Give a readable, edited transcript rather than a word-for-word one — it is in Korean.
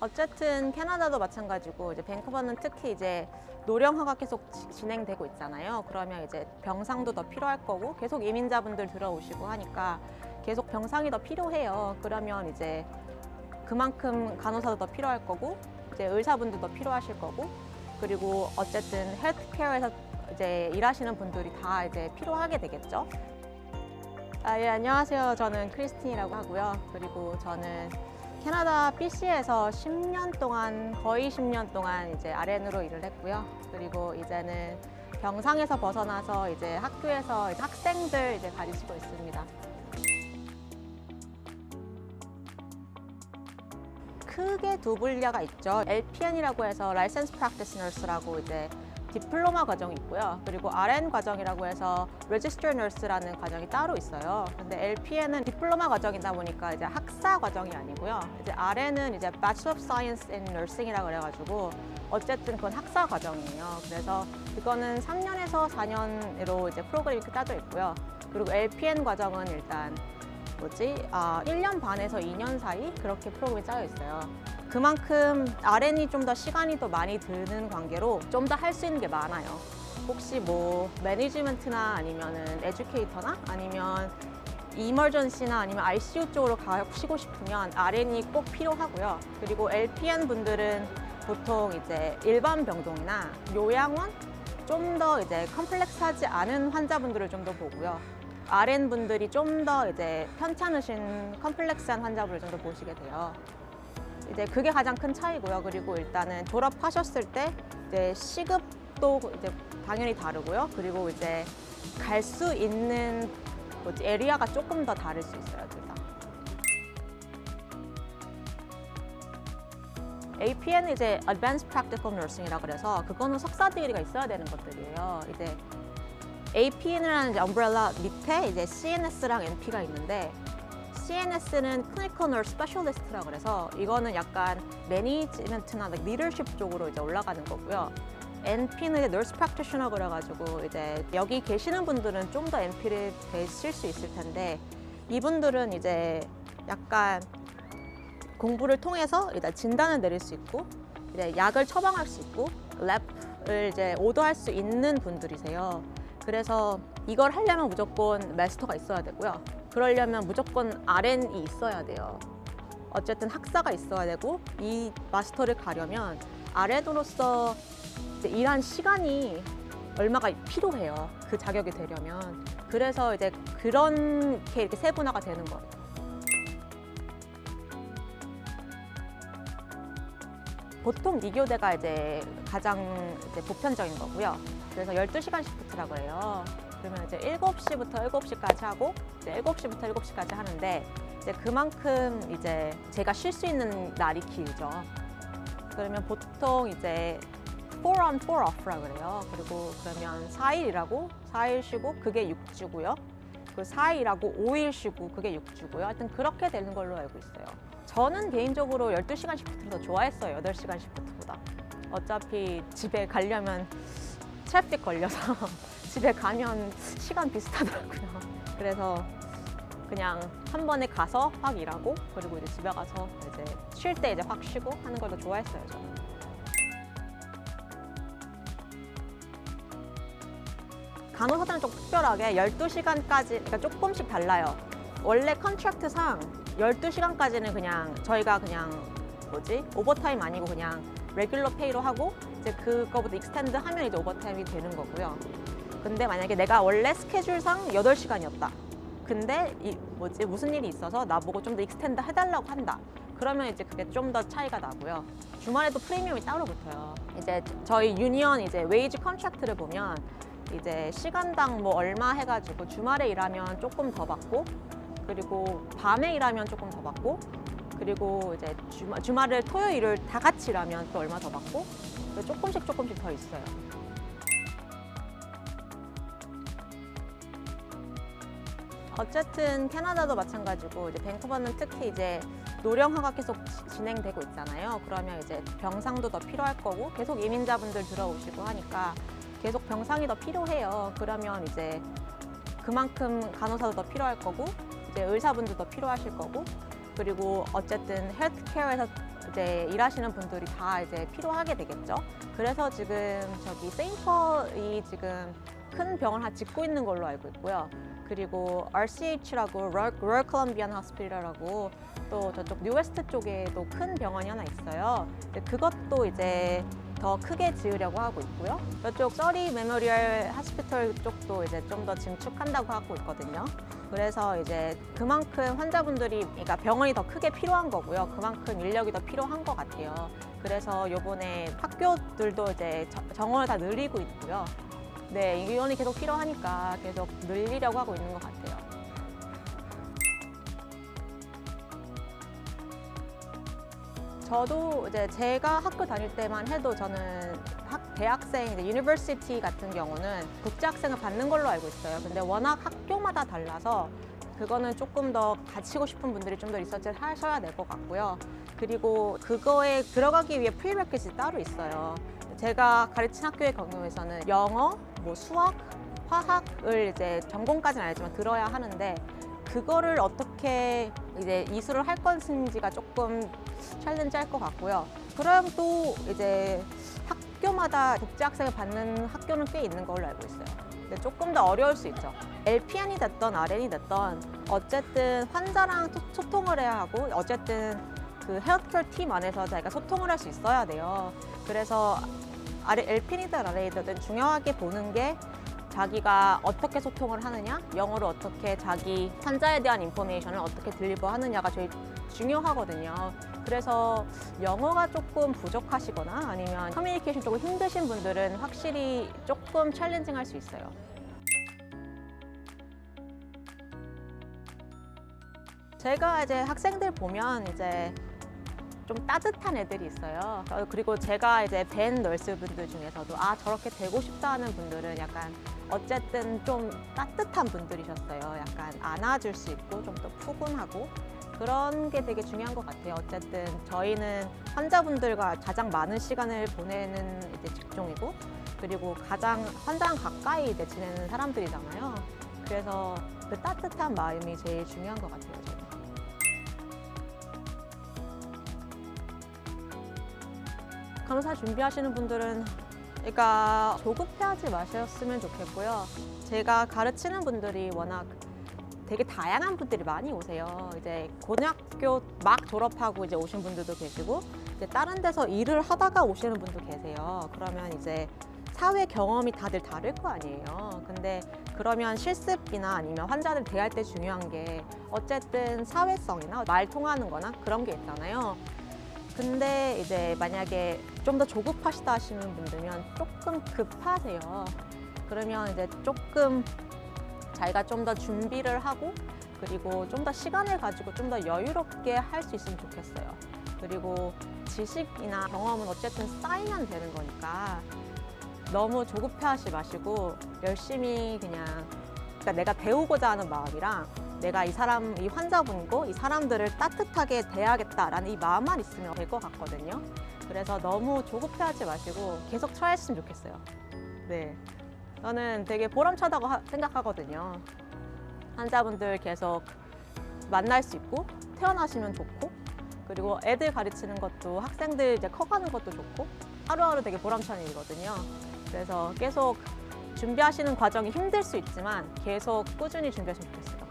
어쨌든 캐나다도 마찬가지고 이제 밴쿠버는 특히 이제 노령화가 계속 진행되고 있잖아요. 그러면 이제 병상도 더 필요할 거고 계속 이민자분들 들어오시고 하니까 계속 병상이 더 필요해요. 그러면 이제 그만큼 간호사도 더 필요할 거고 이제 의사분도 더 필요하실 거고 그리고 어쨌든 헬스케어에서 이제 일하시는 분들이 다 이제 필요하게 되겠죠. 예, 안녕하세요. 저는 크리스틴이라고 하고요. 그리고 저는 캐나다 BC에서 10년 동안, 거의 10년 동안 이제 RN으로 일을 했고요. 그리고 이제는 병상에서 벗어나서 이제 학교에서 이제 학생들 이제 가르치고 있습니다. 크게 두 분야가 있죠. LPN이라고 해서 Licensed Practice Nurse라고 이제 디플로마 과정이 있고요. 그리고 RN 과정이라고 해서 Registered Nurse라는 과정이 따로 있어요. 근데 LPN은 디플로마 과정이다 보니까 이제 학사 과정이 아니고요. 이제 RN은 이제 Bachelor of Science in Nursing이라고 그래가지고 어쨌든 그건 학사 과정이에요. 그래서 그거는 3년에서 4년으로 이제 프로그램이 따져 있고요. 그리고 LPN 과정은 일단 1년 반에서 2년 사이 그렇게 프로그램이 짜여 있어요. 그만큼 RN이 좀 더 시간이 더 많이 드는 관계로 좀 더 할 수 있는 게 많아요. 혹시 뭐 매니지먼트나 아니면은 에듀케이터나 아니면 이머전시나 아니면 ICU 쪽으로 가시고 싶으면 RN이 꼭 필요하고요. 그리고 LPN 분들은 보통 이제 일반 병동이나 요양원 좀 더 이제 컴플렉스하지 않은 환자분들을 좀 더 보고요. RN 분들이 좀 더 이제 편찮으신 컴플렉스한 환자분을 좀 더 보시게 돼요. 이제 그게 가장 큰 차이고요. 그리고 일단은 졸업하셨을 때 이제 시급도 이제 당연히 다르고요. 그리고 이제 갈 수 있는 에리아가 조금 더 다를 수 있어요, 둘 다. APN은 이제 Advanced Practical Nursing이라 그래서 그거는 석사 디그리가 있어야 되는 것들이에요. 이제 APN이라는 엄브렐라 밑에 이제 CNS랑 NP가 있는데 CNS는 Clinical Nurse Specialist라고 그래서 이거는 약간 매니지먼트나 리더십 쪽으로 이제 올라가는 거고요. NP는 이제 Nurse Practitioner 그래가지고 이제 여기 계시는 분들은 좀 더 NP를 되실 수 있을 텐데 이분들은 이제 약간 공부를 통해서 일단 진단을 내릴 수 있고 이제 약을 처방할 수 있고 랩을 이제 오더할 수 있는 분들이세요. 그래서 이걸 하려면 무조건 마스터가 있어야 되고요. 그러려면 무조건 RN이 있어야 돼요. 어쨌든 학사가 있어야 되고 이 마스터를 가려면 RN으로서 이제 일한 시간이 얼마가 필요해요. 그 자격이 되려면. 그래서 이제 그렇게 이렇게 세분화가 되는 거예요. 보통 이교대가 이제 가장 이제 보편적인 거고요. 그래서 12시간 시프트라고 해요. 그러면 이제 7시부터 7시까지 하고 이제 7시부터 7시까지 하는데 이제 그만큼 이제 제가 쉴 수 있는 날이 길죠. 그러면 보통 이제 4 on 4 off라고 그래요. 그리고 그러면 4일 일하고 4일 쉬고 그게 6주고요. 그 4일 일하고 5일 쉬고 그게 6주고요. 하여튼 그렇게 되는 걸로 알고 있어요. 저는 개인적으로 12시간 시프트를 더 좋아했어요. 8시간 시프트보다. 어차피 집에 가려면 트래픽 걸려서 집에 가면 시간 비슷하더라고요. 그래서 그냥 한 번에 가서 확 일하고 그리고 이제 집에 가서 이제 쉴 때 이제 확 쉬고 하는 걸 더 좋아했어요, 저는. 간호사들은 좀 특별하게 12시간까지, 그러니까 조금씩 달라요. 원래 컨트랙트상 12시간까지는 그냥 저희가 그냥 오버타임 아니고 그냥 레귤러 페이로 하고 이제 그거보다 익스텐드 하면 이제 오버타임이 되는 거고요. 근데 만약에 내가 원래 스케줄상 8시간이었다. 근데 무슨 일이 있어서 나보고 좀 더 익스텐드 해달라고 한다. 그러면 이제 그게 좀 더 차이가 나고요. 주말에도 프리미엄이 따로 붙어요. 이제 저희 유니언 이제 웨이지 컨트랙트를 보면 이제 시간당 뭐 얼마 해가지고 주말에 일하면 조금 더 받고 그리고 밤에 일하면 조금 더 받고 그리고 이제 주말을 토요일을 다 같이 일하면 또 얼마 더 받고 조금씩 더 있어요. 어쨌든 캐나다도 마찬가지고 이제 밴쿠버는 특히 이제 노령화가 계속 진행되고 있잖아요. 그러면 이제 병상도 더 필요할 거고 계속 이민자분들 들어오시고 하니까 계속 병상이 더 필요해요. 그러면 이제 그만큼 간호사도 더 필요할 거고 이제 의사분도 더 필요하실 거고 그리고 어쨌든 헬스케어에서 이제 일하시는 분들이 다 이제 필요하게 되겠죠. 그래서 지금 저기 세인트폴이 지금 큰 병을 하나 짓고 있는 걸로 알고 있고요. 그리고 RCH라고 로열 콜럼비안 호스피털이라고 또 저쪽 뉴웨스트 쪽에도 큰 병원이 하나 있어요. 근데 그것도 이제 더 크게 지으려고 하고 있고요. 저쪽 서리 메모리얼 하스피털 쪽도 이제 좀 더 증축한다고 하고 있거든요. 그래서 이제 그만큼 환자분들이, 그러니까 병원이 더 크게 필요한 거고요. 그만큼 인력이 더 필요한 것 같아요. 그래서 요번에 학교들도 이제 정원을 다 늘리고 있고요. 네, 인원이 계속 필요하니까 계속 늘리려고 하고 있는 것 같아요. 저도 이제 제가 학교 다닐 때만 해도 저는 대학생, 이제 유니버시티 같은 경우는 국제학생을 받는 걸로 알고 있어요. 근데 워낙 학교마다 달라서 그거는 조금 더 가르치고 싶은 분들이 좀 더 리서치를 하셔야 될 것 같고요. 그리고 그거에 들어가기 위해 프리레퀴짓이 따로 있어요. 제가 가르친 학교의 경우에서는 영어, 뭐 수학, 화학을 이제 전공까지는 아니지만 들어야 하는데 그거를 어떻게 이제 이수를 할 것인지가 조금 챌린지할 것 같고요. 그럼 또 이제 학교마다 국제학생을 받는 학교는 꽤 있는 걸로 알고 있어요. 근데 조금 더 어려울 수 있죠. LPN이 됐던 RN이 됐던 어쨌든 환자랑 소통을 해야 하고 어쨌든 그 헤어케어 팀 안에서 자기가 소통을 할 수 있어야 돼요. 그래서 LPN이든 RN이든 중요하게 보는 게 자기가 어떻게 소통을 하느냐, 영어로 어떻게 자기 환자에 대한 인포메이션을 어떻게 딜리버 하느냐가 제일 중요하거든요. 그래서 영어가 조금 부족하시거나 아니면 커뮤니케이션 쪽으로 힘드신 분들은 확실히 조금 챌린징할 수 있어요. 제가 이제 학생들 보면 이제 좀 따뜻한 애들이 있어요. 그리고 제가 이제 뵌 널스분들 중에서도 아, 저렇게 되고 싶다 하는 분들은 약간 어쨌든 좀 따뜻한 분들이셨어요. 약간 안아줄 수 있고 좀 더 푸근하고 그런 게 되게 중요한 것 같아요. 어쨌든 저희는 환자분들과 가장 많은 시간을 보내는 이제 직종이고 그리고 가장 환자랑 가까이 이제 지내는 사람들이잖아요. 그래서 그 따뜻한 마음이 제일 중요한 것 같아요. 저는. 강사 준비하시는 분들은 그러니까 조급해하지 마셨으면 좋겠고요. 제가 가르치는 분들이 워낙 되게 다양한 분들이 많이 오세요. 이제 고등학교 막 졸업하고 이제 오신 분들도 계시고 이제 다른 데서 일을 하다가 오시는 분도 계세요. 그러면 이제 사회 경험이 다들 다를 거 아니에요. 근데 그러면 실습이나 아니면 환자들 대할 때 중요한 게 어쨌든 사회성이나 말 통하는 거나 그런 게 있잖아요. 근데 이제 만약에 좀 더 조급하시다 하시는 분들면 조금 급하세요. 그러면 이제 조금 자기가 좀 더 준비를 하고 그리고 좀 더 시간을 가지고 좀 더 여유롭게 할 수 있으면 좋겠어요. 그리고 지식이나 경험은 어쨌든 쌓이면 되는 거니까 너무 조급해하지 마시고 열심히 그냥 그러니까 내가 배우고자 하는 마음이랑 내가 이 환자분이고 이 사람들을 따뜻하게 대하겠다라는 이 마음만 있으면 될 것 같거든요. 그래서 너무 조급해하지 마시고 계속 트라이했으면 좋겠어요. 네, 저는 되게 보람차다고 생각하거든요. 환자분들 계속 만날 수 있고 태어나시면 좋고 그리고 애들 가르치는 것도 학생들 이제 커가는 것도 좋고 하루하루 되게 보람찬 일이거든요. 그래서 계속 준비하시는 과정이 힘들 수 있지만 계속 꾸준히 준비하시면 좋겠어요.